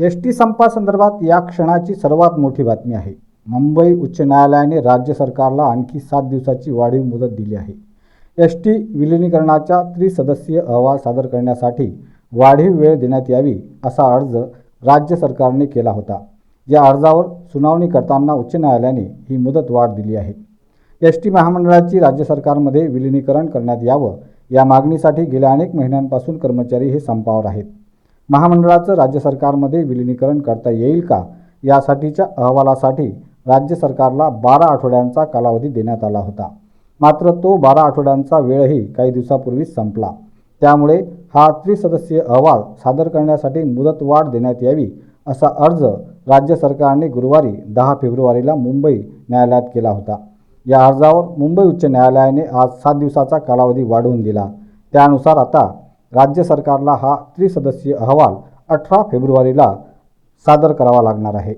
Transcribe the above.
ST. संपासंदर्भात या क्षणाची सर्वात मोठी बातमी आहे. मुंबई उच्च न्यायालयाने राज्य सरकारला आणखी 7 दिवसाची वाढीव मुदत दिली आहे. एस.टी. विलिनीकरणाचा त्रिसदस्यीय अहवाल सादर करण्यासाठी वाढीव वेळ देण्यात यावी असा अर्ज राज्य सरकारने केला होता. या अर्जावर सुनावणी करताना उच्च न्यायालयाने ही मुदत वाढ दिली आहे. एस.टी. महामंडळाची राज्य सरकारमध्ये विलिनीकरण करण्यात यावं या मागणीसाठी गेल्या अनेक महिन्यांपासून कर्मचारी हे संपावर आहेत. महामंडळाचं राज्य सरकारमध्ये विलिनीकरण करता येईल का यासाठीच्या अहवालासाठी राज्य सरकारला 12 आठवड्यांचा कालावधी देण्यात आला होता. मात्र तो 12 आठवड्यांचा वेळही काही दिवसापूर्वीच संपला. त्यामुळे हा त्रिसदस्यीय अहवाल सादर करण्यासाठी मुदतवाढ देण्यात यावी असा अर्ज राज्य सरकारने गुरुवारी 10 फेब्रुवारीला मुंबई न्यायालयात केला होता. या अर्जावर मुंबई उच्च न्यायालयाने आज 7 दिवसाचा कालावधी वाढवून दिला. त्यानुसार आता राज्य सरकारला हा त्रिसदस्यीय अहवाल 18 फेब्रुवारीला सादर करावा लागणार आहे.